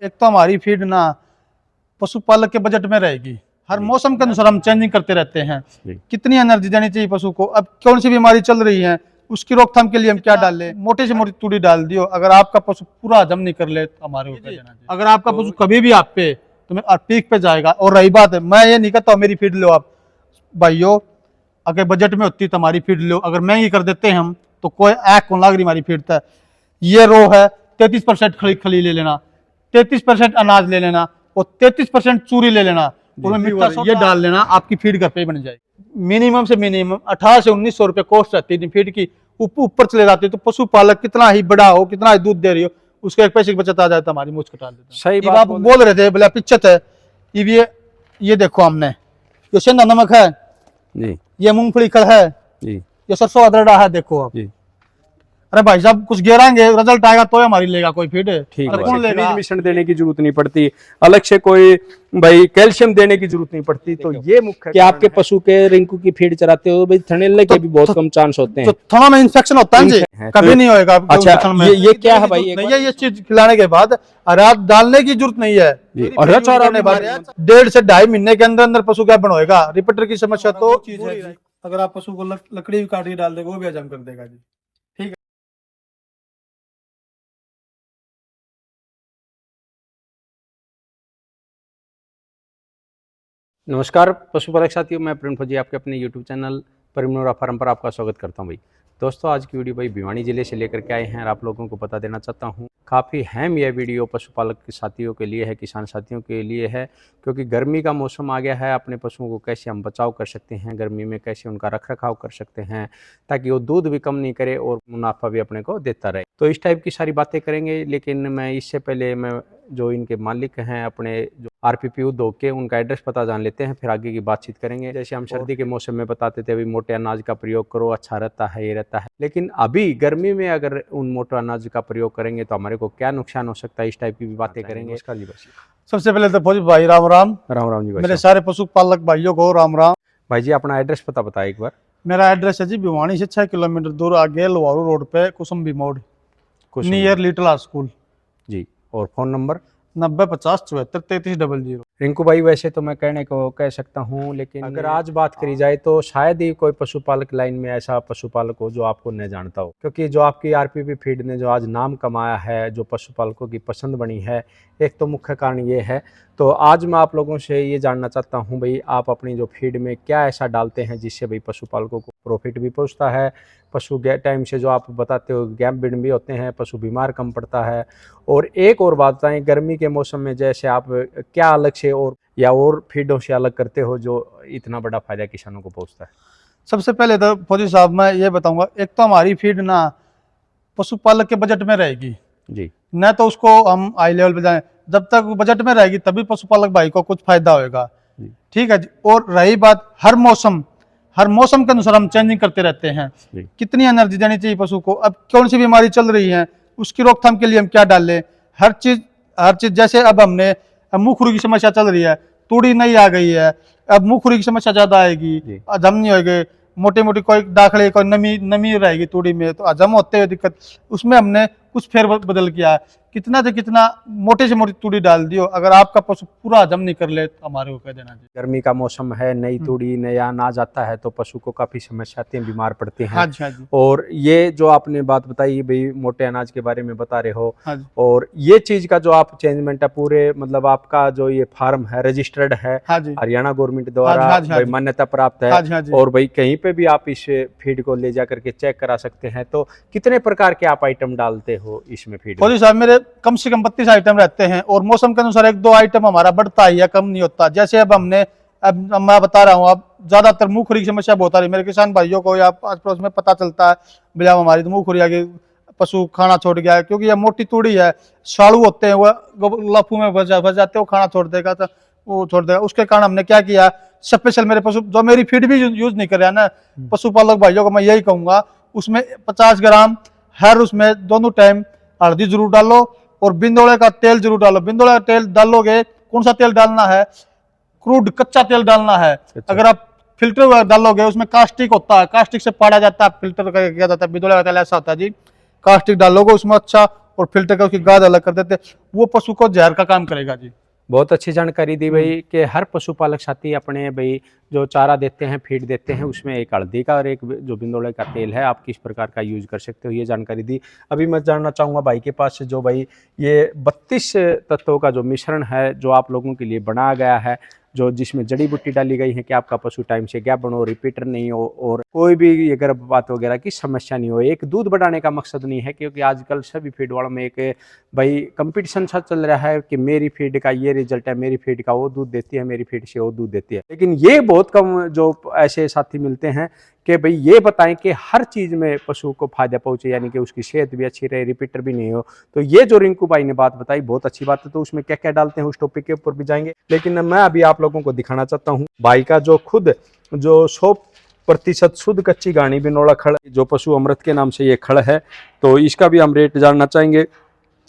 एक तो हमारी फीड ना पशुपालक के बजट में रहेगी, हर मौसम के अनुसार हम चेंजिंग करते रहते हैं। कितनी एनर्जी देनी चाहिए पशु को, अब कौन सी बीमारी चल रही है उसकी रोकथाम के लिए हम क्या डाल लें। मोटे से मोटी तूड़ी डाल दियो, अगर आपका पशु पूरा हजम नहीं कर ले तो हमारे ऊपर देना चाहिए। अगर आपका पशु कभी भी आप पे तो मैं पीक पे जाएगा। और रही बात है, मैं ये नहीं कहता मेरी फीड लो आप भाइयों, अगर बजट में होती तो हमारी फीड लो, अगर महंगी कर देते हैं हम तो कोई ऐक कौन लाग रही हमारी फीड तक। ये रो है 33% खली ले लेना, 33% अनाज ले लेना और 33% चूरी ले लेना, उसमें मीठा ये डाल लेना, आपकी फीड घर पे ही बन जाएगी। मिनिमम से मिनिमम 1800 से 1900 रुपये कॉस्ट रहती है फीड की, ऊपर चले जाती है। तो पशुपालक कितना ही बड़ा हो, कितना ही दूध दे रही हो, उसके एक पैसे की बचत आ जाए तो हमारी मूछ कटा देता है। सही बात आप बोल रहे थे बोला पिच्चत है, ये देखो हमने ये सेंधा नमक है जी, ये मूंगफली खल है जी, ये सरसों अदरड़ा है, देखो आप जी। अरे भाई साहब कुछ गिराएंगे रिजल्ट आएगा तो हमारी लेगा कोई फीड, ठीक है, कौन लेगा। मिश्रण देने की जरूरत नहीं पड़ती, अलग से कोई भाई कैल्शियम देने की जरूरत नहीं पड़ती। तो ये मुख्य कि आपके पशु के रिंकू की फीड चराते हो भाई, थनैले के भी बहुत कम चांस होते हैं, तो थोड़ा में इन्फेक्शन होता है जी, कभी नहीं होएगा। अच्छा, ये क्या है भाई? ये चीज खिलाने के बाद रात डालने की जरूरत नहीं है, और 1.5 से 2.5 महीने के अंदर अंदर पशु क्या बनोएगा। रिपीटर की समस्या तो चीज है, अगर आप पशु को लकड़ी भी काट के डाल देगा वो भी हजम कर देगा जी। ठीक है। नमस्कार पशुपालक साथियों, मैं प्रेम फौजी आपके अपने YouTube चैनल परिमनोरा फार्म पर आपका स्वागत करता हूं। भाई दोस्तों, आज की वीडियो भाई भिवानी जिले से लेकर के आए हैं और आप लोगों को बता देना चाहता हूं, काफ़ी अहम यह वीडियो पशुपालक के साथियों के लिए है, किसान साथियों के लिए है, क्योंकि गर्मी का मौसम आ गया है। अपने पशुओं को कैसे हम बचाव कर सकते हैं गर्मी में, कैसे उनका रख रखाव कर सकते हैं ताकि वो दूध भी कम नहीं करे और मुनाफा भी अपने को देता रहे। तो इस टाइप की सारी बातें करेंगे, लेकिन मैं इससे पहले मैं जो इनके मालिक हैं अपने जो RPP उद्योग के, उनका एड्रेस पता जान लेते हैं, फिर आगे की बातचीत करेंगे। जैसे हम सर्दी के मौसम में बताते थे अभी मोटे अनाज का प्रयोग करो, अच्छा रहता है, ये रहता है, लेकिन अभी गर्मी में अगर उन मोटे अनाज का प्रयोग करेंगे तो हमारे को क्या नुकसान हो सकता है, इस टाइप की भी बातें करेंगे। सबसे पहले तो फौजी भाई राम राम। राम राम जी भाई, मेरे सारे पशुपालक भाइयों को राम राम। भाई जी अपना एड्रेस पता बताए एक बार। मेरा एड्रेस है जी भिवानी से 6 किलोमीटर दूर आगे लवारू रोड पे कुसुम्बी मोड़, नियर लिटिल आर्ट स्कूल जी। और फोन नंबर 9050743300। रिंकू भाई, वैसे तो मैं कहने को कह सकता हूँ, लेकिन अगर आज बात करी जाए तो शायद ही कोई पशुपालक लाइन में ऐसा पशुपालक हो जो आपको न जानता हो, क्योंकि जो आपकी RPP फीड ने जो आज नाम कमाया है, जो पशुपालकों की पसंद बनी है, एक तो मुख्य कारण ये है। तो आज मैं आप लोगों से ये जानना चाहता हूँ भाई, आप अपनी जो फीड में क्या ऐसा डालते हैं जिससे भाई पशुपालकों को प्रॉफिट भी पहुँचता है, पशु टाइम से जो आप बताते हो गैप बिड भी होते हैं, पशु बीमार कम पड़ता है। और एक और बात बताएं, गर्मी के मौसम में जैसे आप क्या अलग से और फीडों से अलग करते हो जो इतना बड़ा फायदा किसानों को पहुंचता है? सबसे पहले तो फौजी साहब मैं ये बताऊंगा, एक तो हमारी फीड ना पशुपालक के बजट में रहेगी जी, न तो उसको हम हाई लेवल पे जाएं, जब तक बजट में रहेगी तभी पशुपालक भाई को कुछ फायदा होगा। ठीक है जी। और रही बात हर मौसम के अनुसार हम चेंजिंग करते रहते हैं। कितनी एनर्जी देनी चाहिए पशु को, अब कौन सी बीमारी चल रही है उसकी रोकथाम के लिए हम क्या डाल लें। हर चीज जैसे अब हमने मुंह खुरी की समस्या चल रही है, तूड़ी नहीं आ गई है, अब मुंह खुरी की समस्या ज्यादा आएगी, हजम नहीं होगी, मोटे मोटी कोई दाखले कोई नमी रहेगी तूड़ी में, तो हजम होते हुए दिक्कत, उसमें हमने कुछ फेर बदल किया है। कितना से कितना मोटे से मोटी तूड़ी डाल दियो, अगर आपका पशु पूरा हजम नहीं कर ले तो हमारे को कह देना चाहिए। गर्मी का मौसम है, नई तूड़ी नया अनाज आता है तो पशु को काफी समस्या आती है, बीमार पड़ते हैं। हाँ जी, हाँ जी। और ये जो आपने बात बताई भाई मोटे अनाज के बारे में बता रहे हो, हाँ जी। और ये चीज का जो आप चेंजमेंट है पूरे, मतलब आपका जो ये फार्म है रजिस्टर्ड है, हाँ जी, हरियाणा गवर्नमेंट द्वारा हाँ जी, हाँ जी, मान्यता प्राप्त है। हाँ जी, हाँ जी। और भाई कहीं पे भी आप इस फीड को ले जा करके चेक करा सकते हैं। तो कितने प्रकार के आप आइटम डालते हो इसमें फीड? फौजी साहब मेरे कम से कम 32 आइटम रहते हैं, और मौसम के अनुसार 1-2 आइटम हमारा बढ़ता ही है, कम नहीं होता। जैसे अब मैं बता रहा हूँ, अब ज्यादातर मुंह खुरी की समस्या बहुत आ रही है मेरे किसान भाइयों को, या आस पड़ोस में पता चलता है भैया हमारी तो मुंह खुरी आ गई, पशु खाना छोड़ गया है, क्योंकि यह मोटी तूड़ी है, साड़ू होते हैं, वो लफू में फंस जाते हैं, वो खाना छोड़ देगा तो वो छोड़ देगा। उसके कारण हमने क्या किया, स्पेशल मेरे पशु जो मेरी फीड भी यूज नहीं कर रहा है ना, पशुपालक भाइयों को मैं यही कहूंगा, उसमें 50 ग्राम हर उसमें दोनों टाइम हल्दी जरूर डालो और बिंदोड़े का तेल जरूर डालो। बिंदोड़े का तेल डालोगे, कौन सा तेल डालना है, क्रूड कच्चा तेल डालना है। अगर आप फिल्टर डालोगे उसमें कास्टिक होता है, कास्टिक से पाड़ा जाता है, फिल्टर किया जाता है। बिंदोड़े का तेल ऐसा होता है जी, कास्टिक डालोगे उसमें अच्छा और फिल्टर का उसकी गाद अलग कर देते हैं, वो पशु को जहर का काम करेगा जी। बहुत अच्छी जानकारी दी भाई कि हर पशुपालक साथी अपने भाई जो चारा देते हैं, फीड देते हैं, उसमें एक हल्दी का और एक जो बिंदोड़े का तेल है, आप किस प्रकार का यूज कर सकते हो, ये जानकारी दी। अभी मैं जानना चाहूँगा भाई के पास से जो भाई ये 32 तत्वों का जो मिश्रण है जो आप लोगों के लिए बनाया गया है, जो जिसमें जड़ी बूटी डाली गई है कि आपका पशु टाइम से गैप बनो, रिपीटर नहीं हो और कोई भी गर्भपात वगैरह की समस्या नहीं हो। एक दूध बढ़ाने का मकसद नहीं है, क्योंकि आजकल सभी फीड वालों में एक भाई कंपटीशन सा चल रहा है कि मेरी फीड का ये रिजल्ट है, मेरी फीड का वो दूध देती है, मेरी फीड से वो दूध देती है। लेकिन ये बहुत कम जो ऐसे साथी मिलते हैं कि भाई ये बताएं कि हर चीज़ में पशु को फायदा पहुंचे, यानी कि उसकी सेहत भी अच्छी रहे, रिपीटर भी नहीं हो। तो ये जो रिंकू भाई ने बात बताई बहुत अच्छी बात है। तो उसमें क्या क्या डालते हैं उस टॉपिक के ऊपर भी जाएंगे, लेकिन मैं अभी आप लोगों को दिखाना चाहता हूँ भाई का जो खुद जो 100% शुद्ध कच्ची घानी बिनोला खड़, जो पशु अमृत के नाम से ये खड़ है, तो इसका भी हम रेट जानना चाहेंगे।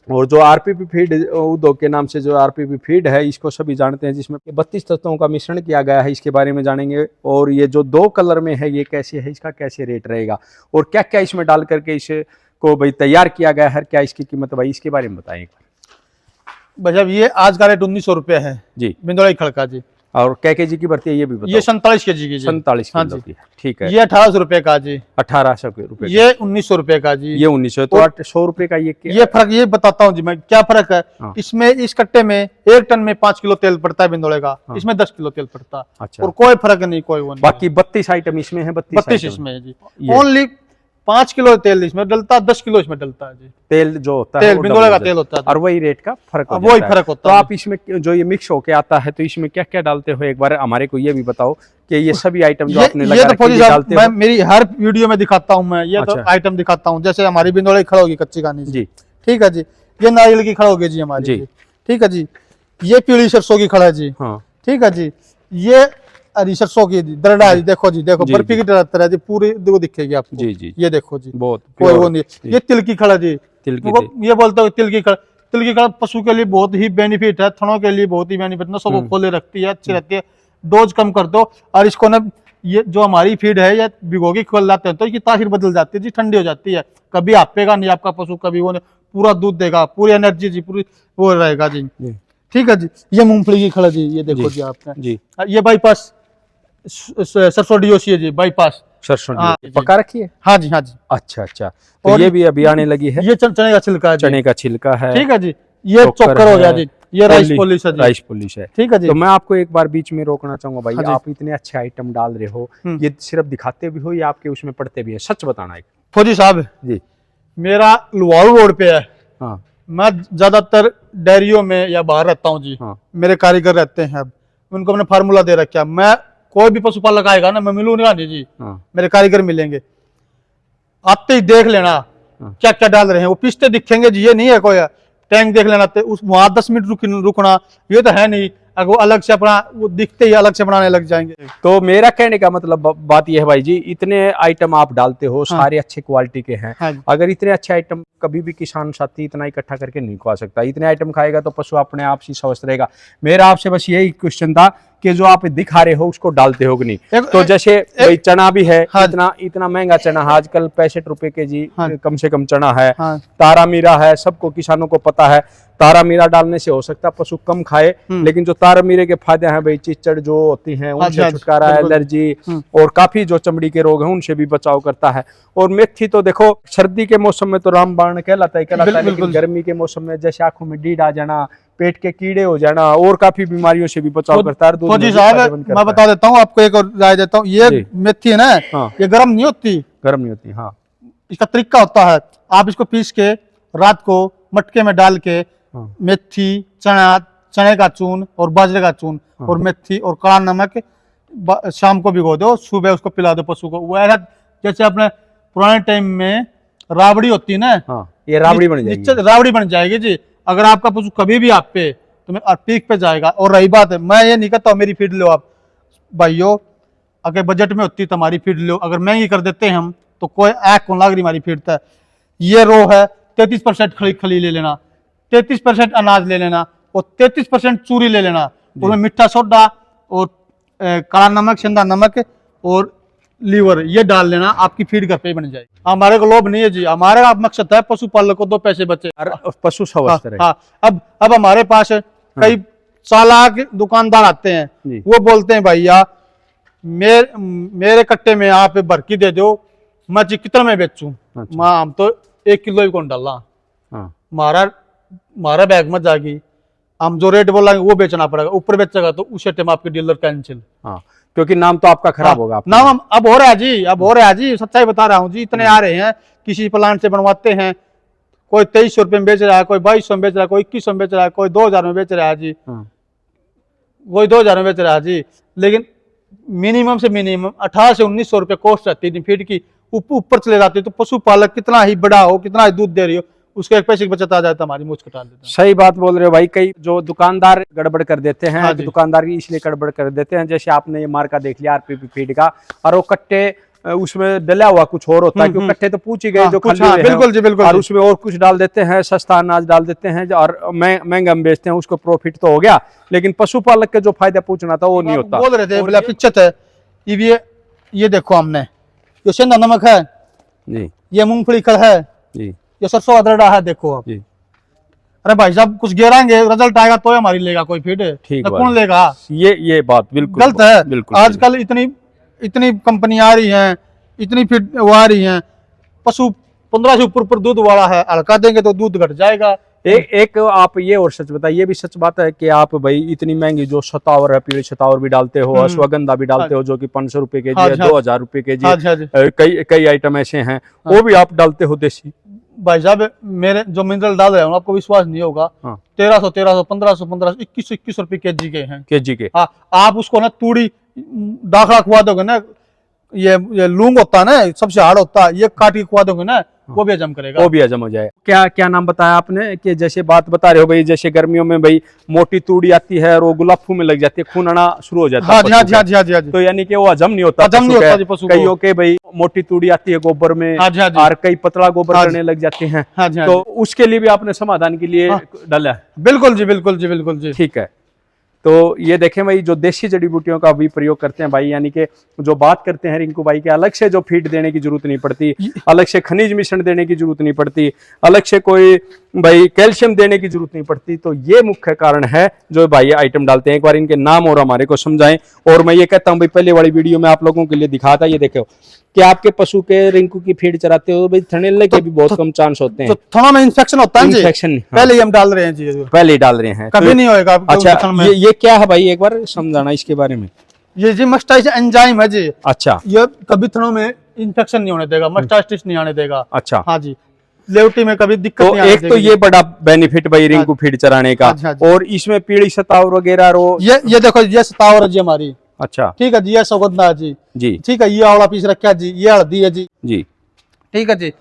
और जो आरपीपी फीड उद्योग के नाम से जो आरपीपी फीड है, इसको सभी जानते हैं, जिसमें 32 तत्वों का मिश्रण किया गया है, इसके बारे में जानेंगे। और ये जो 2 कलर में है ये कैसे है, इसका कैसे रेट रहेगा और क्या क्या इसमें डाल करके इसे को भाई तैयार किया गया है, क्या इसकी कीमत भाई इसके बारे में बताएं। भैया ये आज का रेट 1900 रुपये है जी, बिंदोड़ा खड़ का जी। और क्या केजी की बढ़ती है ये भी बताओ। ये 47 kg की जी। 47 हाँ किलो जी। की, ठीक है। ये 1800 रुपये का जी। 1800 रुपये, ये 1900 रुपये का जी। ये 1900, तो 800 रुपये का ये फर्क ये बताता हूँ जी मैं, क्या फर्क है। हाँ। इसमें इस कट्टे में 1 टन में 5 किलो तेल पड़ता है बिंदोड़े का, हाँ। इसमें 10 किलो तेल पड़ता है। अच्छा। और कोई फर्क नहीं, कोई वो नहीं। बाकी 32 आइटम इसमें है, 32 इसमें है जी। ये। ओनली 5 किलो तेल इसमें डलता है, 10 किलो इसमें डलता है जी। तेल जो होता है तेल वो बिंदोड़े का डबल तेल होता है और वही रेट का फर्क हो वही जाता है। फर्क होता तो है। आप इसमें जो ये मिक्स होके आता है, तो इसमें क्या क्या डालते हो एक बार हमारे को ये भी बताओ कि ये सभी आइटम जो आपने ये लगा तो रखे फौजी ये साहब डालते मैं हो। मेरी हर वीडियो में दिखाता हूँ मैं, ये तो अच्छा। आइटम दिखाता हूँ। जैसे हमारी बिंदोड़े खड़ा होगी कच्ची घानी जी, ठीक है जी। ये नारियल की खड़ा होगी जी हमारी जी। जी, ठीक है जी। ये पीली सरसों की खड़ा है जी, हाँ ठीक है जी। ये हरी सरसों की दरड़ा है जी, देखो जी, देखो जी, बर्फी की तरह जी, पूरी वो दिखेगी आपको जी जी, ये देखो जी, बहुत कोई वो प्योर नहीं। ये तिल की खड़ा जी, तिल की वो ये बोलते हो तिल की खड़ा। तिल की खड़ा पशु के लिए बहुत ही बेनिफिट है, थनों के लिए बहुत ही बेनिफिट, नसों को खोले रखती है, अच्छी रहती है। डोज कम कर दो और इसको ना, ये जो हमारी फीड है या भिगोगी खोल जाते हैं तो इसकी तासीर बदल जाती है जी, ठंडी हो जाती है। कभी आपेगा नहीं आपका पशु, कभी वो नहीं, पूरा दूध देगा, पूरी एनर्जी जी, पूरी वो रहेगा जी, ठीक है जी। ये मूंगफली की खड़ा जी, ये देखो जी आपने जी। ये बाईपास सरसों डीओसी है जी, बाईपास सरसों हाँ, पका रखी है। हाँ जी, हाँ जी। अच्छा अच्छा, तो और ये भी अभी आने लगी है। ये चने का छिलका है जी, चने का छिलका है, ठीक है जी। ये चोकर हो गया जी, ये राइस पॉलिश है जी, राइस पॉलिश है, ठीक है जी। तो मैं आपको एक बार बीच में रोकना चाहूंगा भाई, हाँ जी। आप इतने अच्छे आइटम डाल रहे हो, ये सिर्फ दिखाते भी हो या आपके उसमें पढ़ते भी है, सच बताना है। फौजी साहब जी, मेरा लुवारू रोड पे है, हाँ मैं ज्यादातर डेयरियों में या बाहर रहता हूँ जी, हाँ, मेरे कारीगर रहते हैं, अब उनको मैंने फार्मूला दे रखा है। मैं कोई भी पशुपालक आएगा ना, मैं मिलूंगा नहीं जी, हाँ, मेरे कारीगर मिलेंगे, आते ही देख लेना हाँ। क्या क्या डाल रहे हैं, वो पिस्ते दिखेंगे जी, ये नहीं है कोई टैंक देख लेना, उस वहां 10 मिनट रुकना, ये तो है नहीं। अगर वो अलग से अपना वो दिखते ही अलग से बनाने लग जाएंगे। तो मेरा कहने का मतलब बात यह है भाई जी, इतने आइटम आप डालते हो, सारे अच्छे क्वालिटी के हैं। हाँ जी। अगर इतने अच्छे आइटम कभी भी किसान साथी इतना इकट्ठा करके नहीं खा सकता, इतने आइटम खाएगा तो पशु अपने आप ही स्वस्थ रहेगा। मेरा आपसे बस यही क्वेश्चन था कि जो आप दिखा रहे हो उसको डालते हो कि नहीं। तो जैसे भाई चना भी है, हाँ, इतना महंगा चना है आजकल, 65 रुपए केजी हाँ, कम से कम चना है। हाँ, तारा मीरा है, सबको किसानों को पता है, तारा मीरा डालने से हो सकता है पशु कम खाए, लेकिन जो तारा मीरे के फायदे हैं भाई, चिचड़ जो होती हैं उनसे छुटकारा है, एलर्जी और काफी जो चमड़ी के रोग हैं उनसे भी बचाव करता है। और मेथी तो देखो सर्दी के मौसम में तो रामबाण कहलाता है, लेकिन गर्मी के मौसम में जैसे आंखों में डीड आ जाना, पेट के कीड़े हो जाना और काफी बीमारियों से भी बचाव करता है। फौजी साहब मैं बता देता हूँ आपको, एक और राय देता हूँ, ये मेथी है ना, ये गर्म नहीं होती, गर्म नहीं होती। हाँ, इसका तरीका होता है, आप इसको पीस के रात को मटके में डाल के मेथी, चने का चून और बाजरे का चून और मेथी और काला नमक शाम को भिगो दो, सुबह उसको पिला दो पशु को। वो जैसे अपने पुराने टाइम में राबड़ी होती है ना, ये राबड़ी बन जाएगी, राबड़ी बन जाएगी जी। अगर आपका पशु कभी भी आप पे तो पीक पे जाएगा। और रही बात है, मैं ये नहीं कहता मेरी फीड लो आप भाइयों, अगर बजट में होती तो हमारी फीड लो, अगर महंगी कर देते हैं हम तो कोई ऐक कौन लाग रही हमारी फीड तक। ये रो है 33% खली ले लेना, 33% अनाज ले लेना और 33% चूरी ले लेना, उसमें मीठा सोडा और काला नमक, सेंधा नमक और लीवर ये डाल लेना, आपकी फीड घर पे ही बन जाएगी। हमारे को लोभ नहीं है जी, हमारा मकसद है पशुपालक को 2 पैसे बचे। पशु स्वस्थ रहे। हाँ, अब हमारे पास कई चालाक दुकानदार आते हैं, वो बोलते हैं भैया मेरे कट्टे में आप भर के दे दो, मैं जी कितना में बेचूं। अच्छा। हम तो 1 किलो ही कौन डाला, मारा बैग में जाएगी, हम जो रेट बोलेंगे वो बेचना पड़ेगा, ऊपर बेचेगा तो उस टाइम आपके डीलर कैंसिल। हाँ, क्योंकि नाम तो आपका खराब होगा। नाम अब हो रहा है जी, अब हो रहा है जी, सच्चाई बता रहा हूँ जी। इतने आ रहे हैं, किसी प्लांट से बनवाते हैं, कोई 2300 रुपये में बेच रहा है, कोई 2200 में बेच रहा है, कोई 2100 में बेच रहा है, कोई 2000 में बेच रहा है जी, कोई 2000 में बेच रहा है जी। लेकिन मिनिमम से मिनिमम 1800 से 1900 रुपये कॉस्ट रहती है फीड की, ऊपर चले जाते हैं। तो पशुपालक कितना ही बड़ा हो, कितना ही दूध दे रही हो, उसके 1 पैसे की बचत आ जाए तो हमारी मूछ कटा देते हैं। सही बात बोल रहे हो भाई। कई जो दुकानदार गड़बड़ कर देते हैं, दुकानदार इसलिए गड़बड़ कर देते हैं, जैसे आपने ये मार्का देख लिया आरपीपी फीड का, और वो कट्टे उसमें डला हुआ कुछ और होता है, क्योंकि कट्टे तो पूछ ही गए जो खाली हुए बिल्कुल जी, बिल्कुल। और उसमें और कुछ डाल देते हैं, सस्ता अनाज डाल देते हैं और महंगा में बेचते हैं, उसको प्रॉफिट तो हो गया, लेकिन पशुपालक के जो फायदा पूछना था वो नहीं होता। बोल रहे थे बोला पिच्चत है ये देखो, हमने ये सेंधा नमक है जी, ये मूंगफली खल है जी, ये सरसों अदरक है, देखो आप जी। अरे भाई साहब कुछ गिराएंगे, रिजल्ट आएगा तो हमारी लेगा कोई फीड, ठीक कौन लेगा? ये बात बिल्कुल गलत है। बिल्कुल आजकल इतनी कंपनी आ रही हैं, इतनी फीड वो आ रही हैं, पशु 15 से ऊपर दूध वाला है, हल्का देंगे तो दूध घट जाएगा। एक आप ये और सच बताइए, ये भी सच बात है कि आप भाई इतनी महंगी जो शतावर है, पीली शतावर भी डालते हो, अश्वगंधा भी डालते हो, जो कि 500 रुपए के जी है, 2000 रुपए के जी, कई आइटम ऐसे हैं, वो भी आप डालते हो देसी। भाई साहब मेरे जो मिनरल डाल रहे हैं आपको विश्वास नहीं होगा, 1300 1500 2100 रुपए केजी के हैं, केजी के। हाँ, आप उसको ना तूड़ी दाखला खुआ दोगे ना, ये लूंग होता है ना, सबसे हार्ड होता है, ये काट के खुआ दोगे ना, वो भी हजम करेगा, वो भी हजम हो जाए। क्या नाम बताया आपने कि जैसे बात बता रहे हो भाई, जैसे गर्मियों में भाई मोटी तूड़ी आती है और वो गुलाफू में लग जाती है, खून आना शुरू हो जाता है, तो यानी कि वो हजम नहीं होता, कईयों के भाई मोटी तूड़ी आती है गोबर में, और कई पतला गोबर करने लग जाते हैं, तो उसके लिए भी आपने समाधान के लिए डाला है? बिल्कुल जी, बिल्कुल जी, बिल्कुल जी, ठीक है। तो ये देखें भाई, जो देसी जड़ी बूटियों का भी प्रयोग करते हैं भाई, यानी कि जो बात करते हैं रिंकू भाई के, अलग से जो फीड देने की जरूरत नहीं पड़ती, अलग से खनिज मिश्रण देने की जरूरत नहीं पड़ती, अलग से कोई भाई कैल्शियम देने की जरूरत नहीं पड़ती। तो ये मुख्य कारण है जो भाई आइटम डालते हैं। एक बार इनके नाम और हमारे को समझाएं। और मैं ये कहता हूँ भाई, पहले वाली वीडियो में आप लोगों के लिए दिखा था, ये देखो कि आपके पशु के रिंकू की फीड चराते हो भाई, थनैले के भी बहुत कम चांस होते हैं, थोड़ा में इन्फेक्शन होता है, इन्फेक्शन पहले ही हम डाल रहे हैं जी, पहले ही डाल रहे हैं, कभी नहीं होएगा। अच्छा, ये क्या है भाई, एक बार समझाना इसके बारे में। ये जी मस्टाइटिस एंजाइम है जी। अच्छा, ये कभी थनों में इन्फेक्शन नहीं होने देगा, मस्टाइटिस नहीं आने देगा। अच्छा, हाँ जी, लेवटी में कभी दिक्कत नहीं आने देगा। एक तो ये बड़ा बेनिफिट भाई रिंकू फीड चराने का। और इसमें पीली सतावर वगैरह ये देखो, ये सतावर है जी हमारी। अच्छा, ठीक है जी, ये सौगंधा जी जी, ठीक है, ये आवड़ा पीस रखा जी, ये हल्दी है जी जी, ठीक है जी।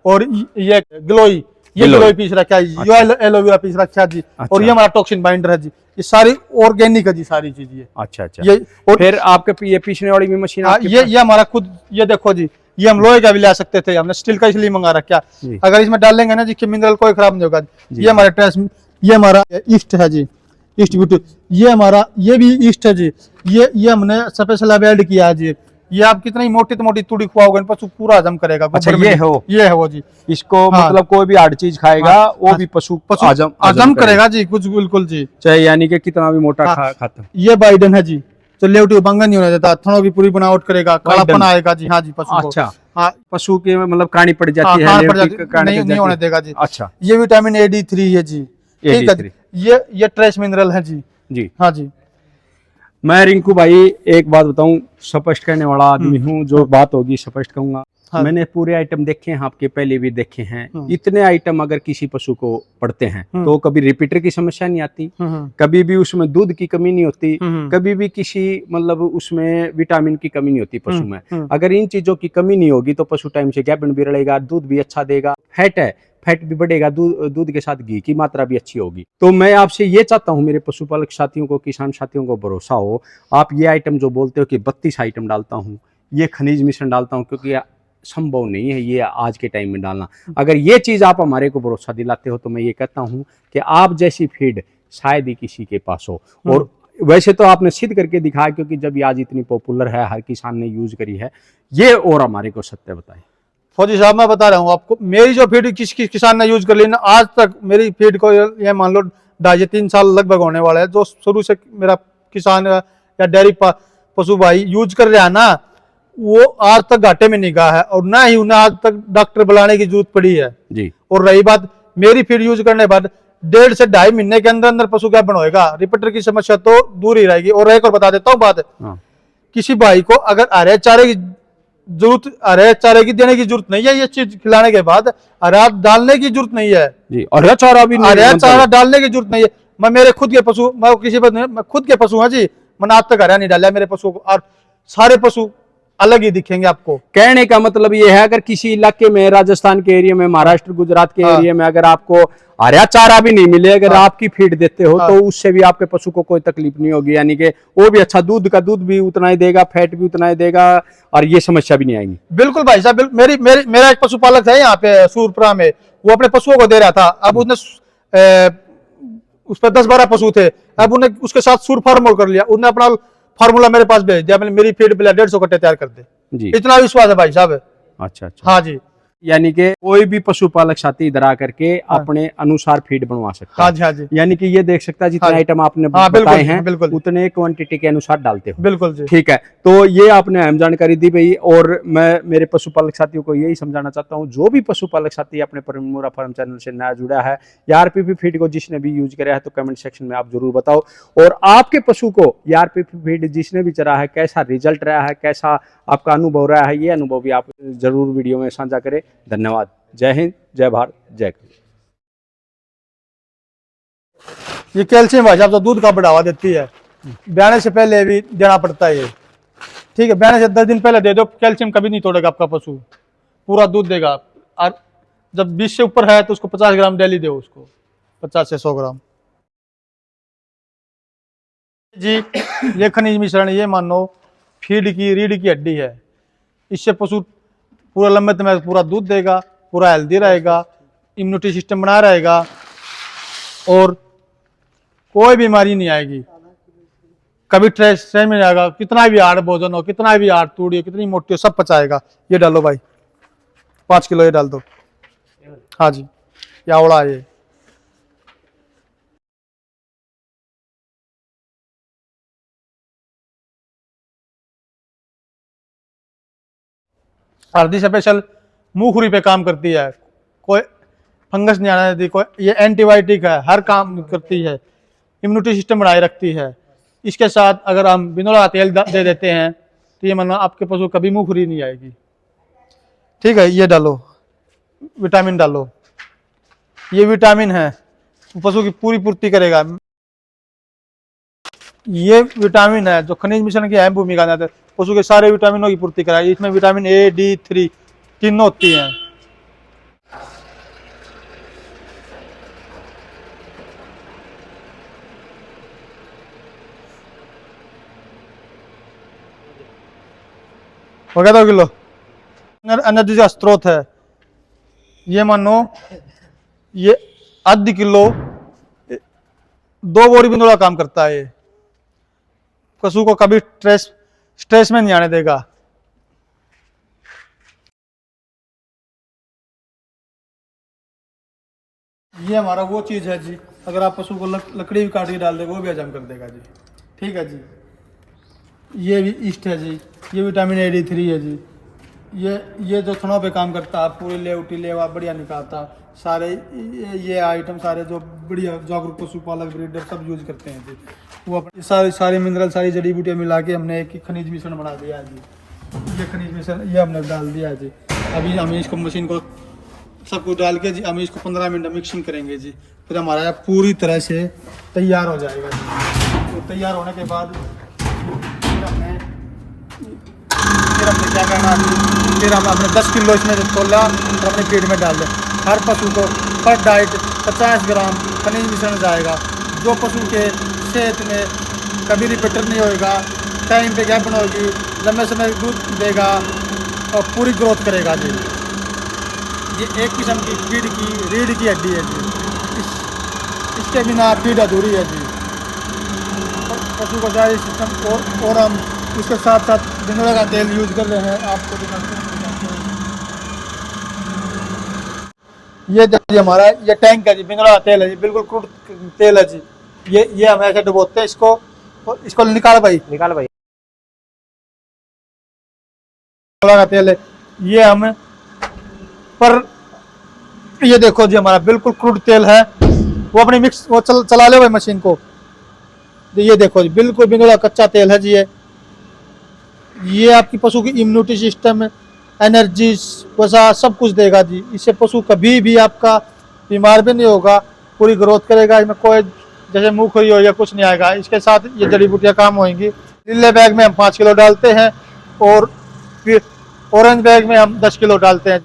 और ये गिलोई, ये गिलोई पीस रखा है, ये एलोवेरा पीस रखा है जी। और ये हमारा टॉक्सिन बाइंडर है जी, ये सारी ऑर्गेनिक है जी, सारी चीज ये। अच्छा अच्छा, ये और फिर आपके ये पीसने वाली भी मशीन? ये हमारा खुद, ये देखो जी, ये हम लोहे का भी ला सकते थे, हमने स्टील का इसलिए मंगा रखा। अगर इसमें डालेंगे ना जी, मिनरल कोई खराब नहीं होगा। ये हमारा ट्रेस, ये हमारा ईस्ट है जी, ईस्ट ब्यूटी, ये हमारा, ये भी ईस्ट है जी। ये हमने स्पेशल ऐड किया है जी। ये आप कितनी मोटी तो मोटी तूड़ी खुआओगे, पशु पूरा हजम करेगा। अच्छा, ये है वो जी, इसको मतलब कोई भी हार्ड चीज खाएगा वो भी पशु हजम करेगा जी, कुछ बिल्कुल जी, चाहे यानी कि कितना भी मोटा खाता। ये बाइडन है जी, तो लेवटी बंगा नहीं होने देता, थनों की पूरी बनावट करेगा, कालापन आएगा जी। हाँ जी, पशु। अच्छा, हाँ, पशु के मतलब कानी पड़ जाती है, नहीं होने देगा जी। अच्छा, ये विटामिन AD3 है जी, ठीक है। ये ट्रेस मिनरल है जी जी। हाँ जी, मैं रिंकू भाई एक बात बताऊं, स्पष्ट कहने वाला आदमी हूं, जो बात होगी स्पष्ट कहूंगा। हाँ। मैंने पूरे आइटम देखे हैं, आपके पहले भी देखे हैं। इतने आइटम अगर किसी पशु को पड़ते हैं तो कभी रिपीटर की समस्या नहीं आती, कभी भी उसमें दूध की कमी नहीं होती, कभी भी किसी मतलब उसमें विटामिन की कमी नहीं होती पशु में। अगर इन चीजों की कमी नहीं होगी तो पशु टाइम से गैप भी रहेगा, दूध भी अच्छा देगा, फैट भी बढ़ेगा, दूध के साथ घी की मात्रा भी अच्छी होगी। तो मैं आपसे ये चाहता हूँ, मेरे पशुपालक साथियों को, किसान साथियों को भरोसा हो, आप ये आइटम जो बोलते हो कि 32 आइटम डालता हूँ, ये खनिज मिश्रण डालता हूँ, क्योंकि संभव नहीं है ये आज के टाइम में डालना। अगर ये चीज आप हमारे को भरोसा दिलाते हो तो मैं ये कहता हूँ कि आप जैसी फीड शायद ही किसी के पास हो। और वैसे तो आपने सिद्ध करके दिखाया, क्योंकि जब ये आज इतनी पॉपुलर है, हर किसान ने यूज करी है, ये और हमारे को सत्य बताएं। फौजी साहब मैं बता रहा हूँ आपको, मेरी जो फीड किस किसान ने यूज कर ली ना, आज तक मेरी फीड को ये मान लो 2.5-3 साल लगभग होने वाला है, जो शुरू से मेरा किसान या डेयरी पशु भाई यूज कर रहा है ना, वो आज तक घाटे में नहीं गया है, और ना ही उन्हें आज तक डॉक्टर बुलाने की जरूरत पड़ी है जी। और रही बात मेरी फीड यूज करने के बाद 1.5 से 2.5 महीने के अंदर अंदर पशु क्या बनोएगा, रिपीटर की समस्या तो दूर ही रहेगी। और एक और बता देता हूँ बात, किसी भाई को अगर हरे चारे की जरूरत, हरे चारे की देने की जरूरत नहीं है, ये चीज खिलाने के बाद हरा डालने की जरूरत नहीं है जी। और हरा चारा भी नहीं, हरा चारा डालने की जरूरत नहीं है। मैं मेरे खुद के पशु, मैं किसी पर मैं खुद के पशु हैं जी, मैंने आज तक हरा नहीं डाला मेरे पशु को, और सारे पशु अलग ही दिखेंगे आपको। कहने का मतलब ये है, अगर किसी इलाके में, राजस्थान के एरिया में, महाराष्ट्र गुजरात के एरिया में अगर आपको हरा चारा भी नहीं मिले, अगर आपकी फीड देते हो तो उससे भी आपके पशु को कोई तकलीफ नहीं होगी, यानी कि वो भी अच्छा दूध का दूध भी उतना ही देगा, फैट भी उतना ही देगा, और ये समस्या भी नहीं आएगी। बिल्कुल भाई साहब, मेरा एक पशुपालक है यहाँ पे सूरपुरा में, वो अपने पशुओं को दे रहा था, अब उसने उस पर 10-12 पशु थे, अब उन्हें उसके साथ सूर फार्मूला कर लिया, उसने अपना फार्मूला मेरे पास भेज दिया, मेरी फीड पे 150 कट्टे तैयार कर दे जी। इतना विश्वास है भाई साहब। अच्छा। हाँ जी, यानी कि कोई भी पशुपालक साथी इधर आकर के अपने अनुसार फीड बनवा सकता है। हाँ जी, हाँ जी। यानी कि ये देख सकता है जितने आइटम आपने बताए हैं उतने क्वांटिटी के अनुसार डालते हो। बिल्कुल जी, ठीक है। तो ये आपने अहम जानकारी दी भाई, और मैं मेरे पशुपालक साथियों को यही समझाना चाहता हूँ, जो भी पशुपालक साथी अपने परिमनोरा फार्म चैनल से नया जुड़ा है या आरपीपी फीड को जिसने भी यूज किया है, तो कमेंट सेक्शन में आप जरूर बताओ, और आपके पशु को ये आरपीपी फीड जिसने भी चरा है कैसा रिजल्ट रहा है, कैसा आपका अनुभव रहा है, ये अनुभव भी आप जरूर वीडियो में साझा करें। धन्यवाद। जय हिंद, जय भारत, जय कश्मीर। ये कैल्शियम भाई साहब तो दूध का बढ़ावा देती है, ब्याने से पहले भी देना पड़ता है ये, ठीक है। ब्याने से 10 दिन पहले दे दो, कैल्शियम कभी नहीं तोड़ेगा आपका पशु, पूरा दूध देगा। और जब 20 से ऊपर है तो उसको 50 ग्राम डेली दो, उसको 50 से 100 ग्राम जी। ये खनिज मिश्रण, ये मानो फीड की रीढ़ की हड्डी है, इससे पशु पूरा लंबे समय में पूरा दूध देगा, पूरा हेल्दी रहेगा, इम्यूनिटी सिस्टम बना रहेगा, और कोई बीमारी नहीं आएगी, कभी स्ट्रेस में नहीं आएगा। कितना भी हार्ड भोजन हो, कितना भी हार्ड तूड़ी हो, कितनी मोटी हो, सब पचाएगा। ये डालो भाई 5 किलो ये डाल दो। हाँ जी, ये आवड़ा ये हल्दी स्पेशल मुंहखुरी पे काम करती है, कोई फंगस नहीं आने देती, कोई ये एंटीबायोटिक है, हर काम करती है, इम्यूनिटी सिस्टम बनाए रखती है। इसके साथ अगर हम बिनोला तेल दे देते हैं तो ये मानो आपके पशु कभी मुंहखुरी नहीं आएगी, ठीक है। ये डालो, विटामिन डालो, ये विटामिन है, पशु की पूरी पूर्ति करेगा। ये विटामिन है जो खनिज मिश्रण की अहम भूमिका निभाता है, पशु के सारे विटामिनों की पूर्ति कराएगी। इसमें विटामिन ए, डी, 3 तीनों होती हैं। हो गया 2 किलो एनर्जी का स्रोत है। ये मानो ये आधी किलो 2 बोरी बिंदुला काम करता है। ये पशु को कभी स्ट्रेस में नहीं आने देगा। ये हमारा वो चीज है जी, अगर आप पशु को लकड़ी भी काट के डाल देगा वो भी हजम कर देगा जी, ठीक है जी। ये भी ईस्ट है जी, ये विटामिन ए, डी 3 है जी। ये जो थनों पे काम करता है, पूरी लेवटी लेवा बढ़िया निकालता, सारे ये आइटम सारे जो बढ़िया जागरूक पशुपालक ब्रीडर सब यूज करते हैं जी। वो अपने सारे मिनरल सारी जड़ी बूटियाँ मिला के हमने एक खनिज मिश्रण बना दिया है जी। ये खनिज मिश्रण ये हमने डाल दिया है जी। अभी हम इसको मशीन को सब कुछ डाल के जी हम इसको 15 मिनट मिक्सिंग करेंगे जी, फिर हमारा पूरी तरह से तैयार हो जाएगा जी। तो तैयार होने के बाद फिर हमने क्या करना है, फिर हम अपने 10 किलो इसमें तोला और अपने पेट में डाल दें। हर पशु को पर डाइट 50 ग्राम खनिज मिश्रण जाएगा, जो पशु के सेहत में कभी रिपीटर नहीं होएगा, टाइम पे गैप नहीं होगी, लंबे समय दूध देगा और पूरी ग्रोथ करेगा जी। ये एक किस्म की फीड की रीढ़ की हड्डी है जी, इसके बिना फीड अधूरी है जी। पशु का जारी सिस्टम और हम उसके साथ साथ बिनोला का तेल यूज कर रहे हैं। आपको दिखाते हैं। ये देखिए हमारा ये टैंक है जी, बिनोला का तेल है जी, बिल्कुल क्रूड तेल है जी। ये हम ऐसे डुबोते हैं इसको, और इसको निकाल भाई, निकाल भाई। बिनोला का तेल है ये हम पर। ये देखो जी हमारा बिल्कुल क्रूड तेल है, वो अपनी मिक्स वो चला ले भाई मशीन को। ये देखो जी बिल्कुल बिनोला कच्चा तेल है जी। ये आपकी पशु की इम्यूनिटी सिस्टम, एनर्जी वसा सब कुछ देगा जी। इससे पशु कभी भी आपका बीमार भी नहीं होगा, पूरी ग्रोथ करेगा। इसमें कोई जैसे मुंह खोई हो या कुछ नहीं आएगा। इसके साथ ये जड़ी बूटियाँ काम होंगी। नीले बैग में हम 5 किलो डालते हैं और फिर ऑरेंज बैग में हम 10 किलो डालते हैं।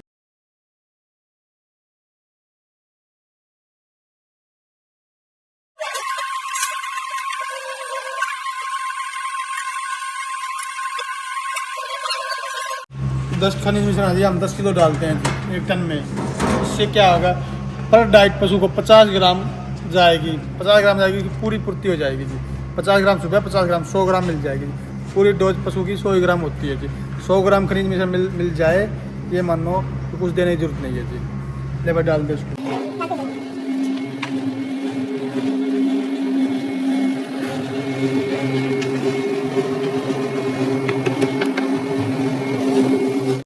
दस खनिज मिश्रण हम 10 किलो डालते हैं जी 1 टन में। इससे क्या होगा, पर डाइट पशु को 50 ग्राम जाएगी, 50 ग्राम जाएगी कि पूरी पूर्ति हो जाएगी जी। 50 ग्राम सुबह, 50 ग्राम 100 ग्राम मिल जाएगी जी। पूरी डोज पशु की 100 ग्राम होती है जी। 100 ग्राम खनिज मिश्रण मिल जाए, ये मानो तो कुछ देने की जरूरत नहीं है जी। लेबर डाल दे उसको।